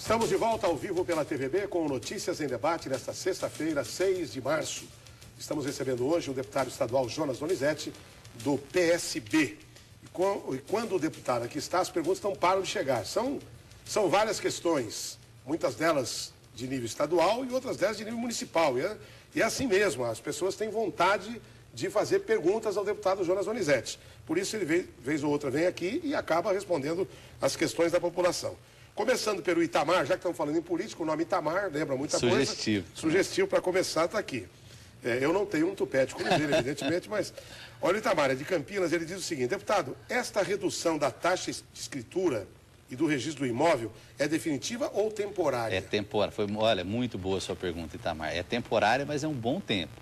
Estamos de volta ao vivo pela TVB com Notícias em Debate nesta sexta-feira, 6 de março. Estamos recebendo hoje o deputado estadual Jonas Donizete, do PSB. E quando o deputado aqui está, as perguntas não param de chegar. São várias questões, muitas delas de nível estadual e outras delas de nível municipal. E é assim mesmo, as pessoas têm vontade de fazer perguntas ao deputado Jonas Donizete. Por isso ele, vez ou outra, vem aqui e acaba respondendo as questões da população. Começando pelo Itamar, já que estamos falando em política, o nome Itamar lembra muita coisa. Sugestivo para começar, está aqui. Eu não tenho um tupete como ele, evidentemente, mas... Olha, o Itamar é de Campinas, ele diz o seguinte: deputado, esta redução da taxa de escritura e do registro do imóvel é definitiva ou temporária? É temporária. Olha, muito boa a sua pergunta, Itamar. É temporária, mas é um bom tempo.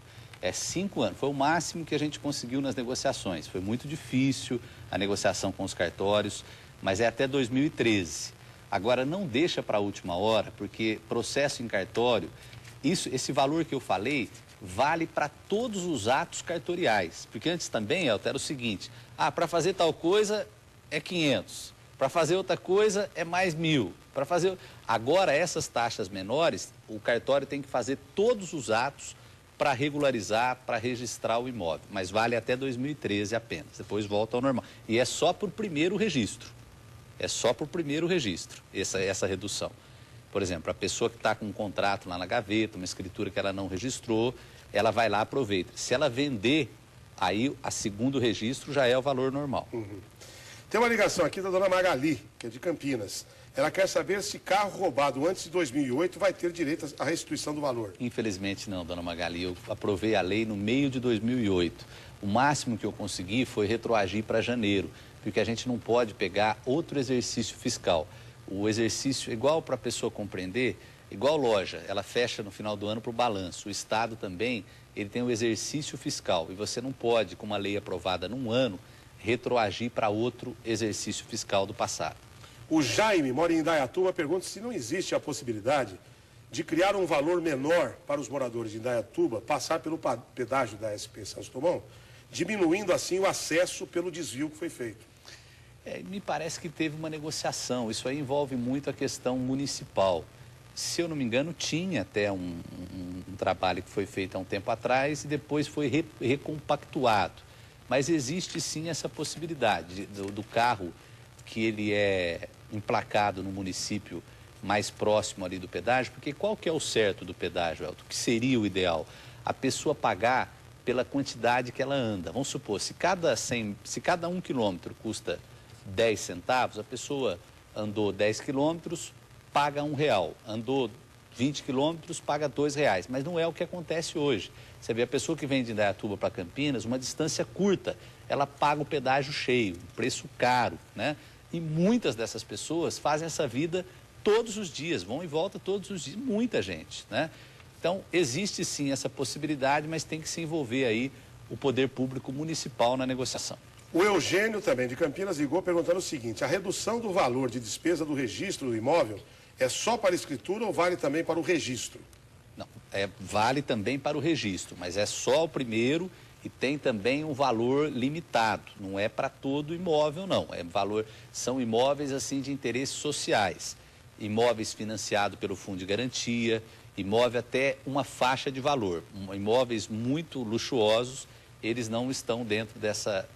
É 5 anos. Foi o máximo que a gente conseguiu nas negociações. Foi muito difícil a negociação com os cartórios, mas é até 2013. Agora, não deixa para a última hora, porque processo em cartório, esse valor que eu falei vale para todos os atos cartoriais. Porque antes também, Elton, era o seguinte: para fazer tal coisa é 500, para fazer outra coisa é mais 1.000. Agora, essas taxas menores, o cartório tem que fazer todos os atos para regularizar, para registrar o imóvel. Mas vale até 2013 apenas, depois volta ao normal. E é só para o primeiro registro. É só para o primeiro registro, essa redução. Por exemplo, a pessoa que está com um contrato lá na gaveta, uma escritura que ela não registrou, ela vai lá e aproveita. Se ela vender, aí a segundo registro já é o valor normal. Uhum. Tem uma ligação aqui da dona Magali, que é de Campinas. Ela quer saber se carro roubado antes de 2008 vai ter direito à restituição do valor. Infelizmente não, dona Magali. Eu aprovei a lei no meio de 2008. O máximo que eu consegui foi retroagir para janeiro, porque a gente não pode pegar outro exercício fiscal. O exercício, igual para a pessoa compreender, igual loja, ela fecha no final do ano para o balanço. O Estado também, ele tem o exercício fiscal. E você não pode, com uma lei aprovada num ano, retroagir para outro exercício fiscal do passado. O Jaime, mora em Indaiatuba, pergunta se não existe a possibilidade de criar um valor menor para os moradores de Indaiatuba passar pelo pedágio da SP Santos Dumont, diminuindo assim o acesso pelo desvio que foi feito. Me parece que teve uma negociação. Isso aí envolve muito a questão municipal. Se eu não me engano, tinha até um trabalho que foi feito há um tempo atrás e depois foi recompactuado. Mas existe sim essa possibilidade do carro que ele é emplacado no município mais próximo ali do pedágio, porque qual que é o certo do pedágio, Elton? O que seria o ideal? A pessoa pagar pela quantidade que ela anda. Vamos supor, se cada 1 quilômetro custa 10 centavos, a pessoa andou 10 quilômetros, paga R$1. Andou 20 quilômetros, paga R$2. Mas não é o que acontece hoje. Você vê a pessoa que vem de Indaiatuba para Campinas, uma distância curta, ela paga o pedágio cheio, um preço caro, né? E muitas dessas pessoas fazem essa vida todos os dias, vão e voltam todos os dias, muita gente, né? Então, existe sim essa possibilidade, mas tem que se envolver aí o poder público municipal na negociação. O Eugênio, também de Campinas, ligou perguntando o seguinte: a redução do valor de despesa do registro do imóvel é só para a escritura ou vale também para o registro? Não, vale também para o registro, mas é só o primeiro e tem também um valor limitado. Não é para todo imóvel, não. São imóveis assim de interesses sociais. Imóveis financiados pelo Fundo de Garantia, imóvel até uma faixa de valor. Imóveis muito luxuosos, eles não estão dentro dessa...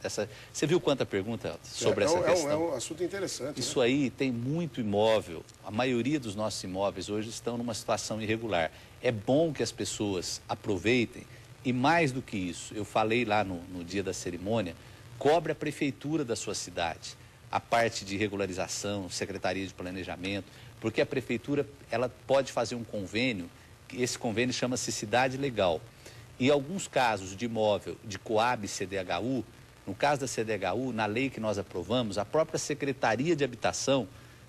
Você viu quanta pergunta sobre essa questão? É um assunto interessante. Isso, né? Aí tem muito imóvel. A maioria dos nossos imóveis hoje estão numa situação irregular. É bom que as pessoas aproveitem e, mais do que isso, eu falei lá no dia da cerimônia, cobre a prefeitura da sua cidade, a parte de regularização, secretaria de planejamento, porque a prefeitura ela pode fazer um convênio, esse convênio chama-se Cidade Legal. E alguns casos de imóvel de Coab CDHU, no caso da CDHU, na lei que nós aprovamos, a própria Secretaria de Habitação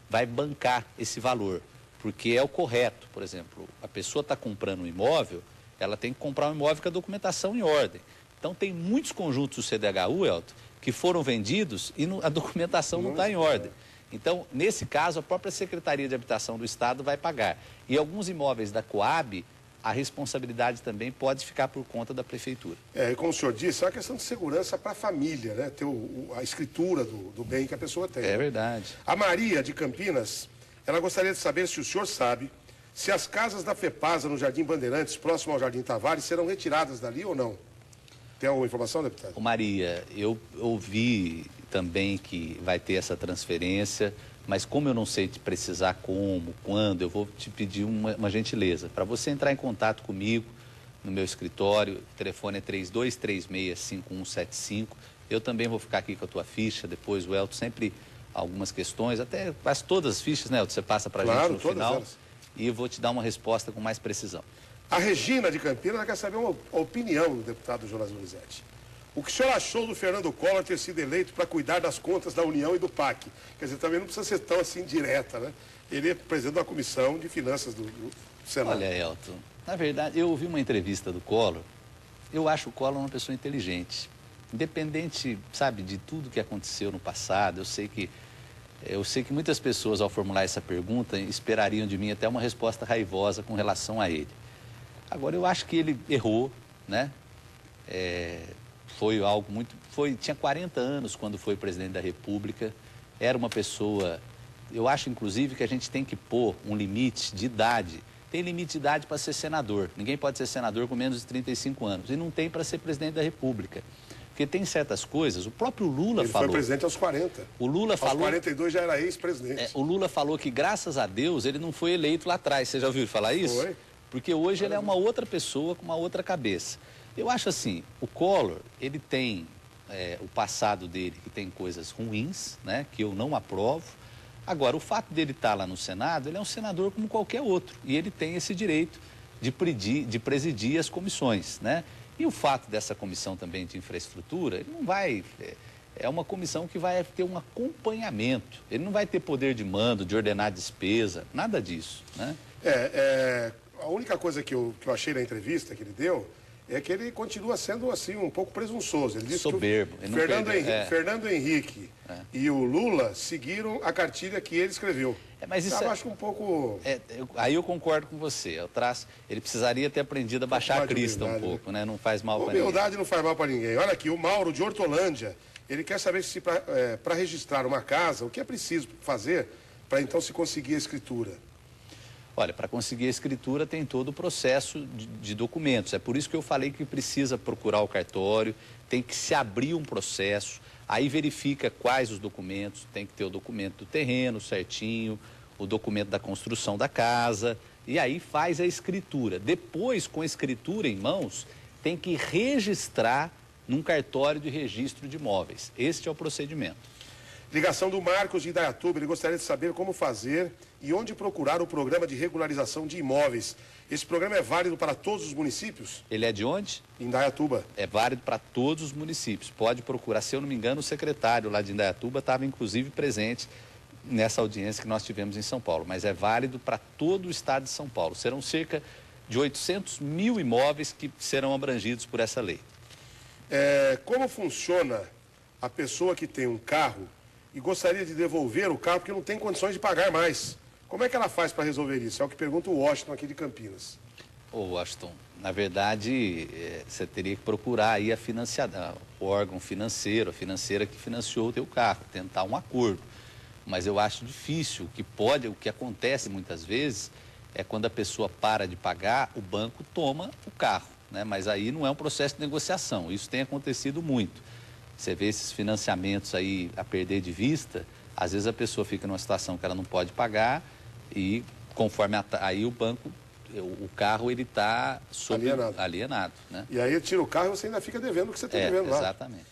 vai bancar esse valor, porque é o correto. Por exemplo, a pessoa está comprando um imóvel, ela tem que comprar um imóvel com a documentação em ordem. Então, tem muitos conjuntos do CDHU, Elton, que foram vendidos e a documentação não está em ordem. Então, nesse caso, a própria Secretaria de Habitação do Estado vai pagar. E alguns imóveis da Coab, a responsabilidade também pode ficar por conta da prefeitura. E como o senhor disse, é uma questão de segurança para a família, né? Ter a escritura do bem que a pessoa tem. É verdade. A Maria, de Campinas, Ela gostaria de saber se o senhor sabe se as casas da FEPASA no Jardim Bandeirantes, próximo ao Jardim Tavares, serão retiradas dali ou não. Tem alguma informação, deputado? Maria, eu ouvi também que vai ter essa transferência, mas como eu não sei te precisar como, quando, eu vou te pedir uma gentileza. Para você entrar em contato comigo no meu escritório, o telefone é 3236-5175. Eu também vou ficar aqui com a tua ficha, depois o Elton sempre algumas questões, até quase todas as fichas, né, Elton, você passa para a gente no final. Elas. E eu vou te dar uma resposta com mais precisão. A Regina de Campinas quer saber uma opinião do deputado Jonas Donizete. O que o senhor achou do Fernando Collor ter sido eleito para cuidar das contas da União e do PAC? Quer dizer, também não precisa ser tão assim direta, né? Ele é presidente da Comissão de Finanças do Senado. Olha, Elton, na verdade, eu ouvi uma entrevista do Collor, eu acho o Collor uma pessoa inteligente. Independente, sabe, de tudo que aconteceu no passado, eu sei que muitas pessoas, ao formular essa pergunta, esperariam de mim até uma resposta raivosa com relação a ele. Agora, eu acho que ele errou, né? Foi algo muito... tinha 40 anos quando foi presidente da República, era uma pessoa... Eu acho, inclusive, que a gente tem que pôr um limite de idade. Tem limite de idade para ser senador. Ninguém pode ser senador com menos de 35 anos. E não tem para ser presidente da República. Porque tem certas coisas, o próprio Lula falou... Ele foi presidente aos 40. O Lula falou... Aos 42 já era ex-presidente. O Lula falou que, graças a Deus, ele não foi eleito lá atrás. Você já ouviu falar isso? Foi. Porque hoje ele é uma outra pessoa com uma outra cabeça. Eu acho assim, o Collor, ele tem o passado dele, que tem coisas ruins, né, que eu não aprovo. Agora, o fato dele estar lá no Senado, ele é um senador como qualquer outro. E ele tem esse direito de presidir as comissões, né? E o fato dessa comissão também de infraestrutura, ele não vai... É uma comissão que vai ter um acompanhamento. Ele não vai ter poder de mando, de ordenar despesa, nada disso, né? A única coisa que eu achei na entrevista que ele deu é que ele continua sendo, assim, um pouco presunçoso. Ele disse soberbo. Que o Fernando Henrique e o Lula seguiram a cartilha que ele escreveu. Mas isso eu acho um pouco... Aí eu concordo com você. Ele precisaria ter aprendido a baixar a crista um pouco, né? Não faz mal para ninguém. Humildade não faz mal para ninguém. Olha aqui, o Mauro de Hortolândia, ele quer saber se para registrar uma casa, o que é preciso fazer para então se conseguir a escritura? Olha, para conseguir a escritura tem todo o processo de documentos. É por isso que eu falei que precisa procurar o cartório, tem que se abrir um processo, aí verifica quais os documentos, tem que ter o documento do terreno certinho, o documento da construção da casa, e aí faz a escritura. Depois, com a escritura em mãos, tem que registrar num cartório de registro de imóveis. Este é o procedimento. Ligação do Marcos de Indaiatuba, ele gostaria de saber como fazer e onde procurar o programa de regularização de imóveis. Esse programa é válido para todos os municípios? Ele é de onde? Indaiatuba. É válido para todos os municípios. Pode procurar. Se eu não me engano, o secretário lá de Indaiatuba estava inclusive presente nessa audiência que nós tivemos em São Paulo. Mas é válido para todo o estado de São Paulo. Serão cerca de 800 mil imóveis que serão abrangidos por essa lei. Como funciona a pessoa que tem um carro e gostaria de devolver o carro porque não tem condições de pagar mais? Como é que ela faz para resolver isso? É o que pergunta o Washington aqui de Campinas. Washington, na verdade, você teria que procurar aí o órgão financeiro, a financeira que financiou o teu carro, tentar um acordo. Mas eu acho difícil, o que acontece muitas vezes é quando a pessoa para de pagar, o banco toma o carro, né? Mas aí não é um processo de negociação, isso tem acontecido muito. Você vê esses financiamentos aí a perder de vista, às vezes a pessoa fica numa situação que ela não pode pagar e conforme aí o banco, o carro ele está alienado, né? E aí tira o carro e você ainda fica devendo o que você está devendo lá. Exatamente.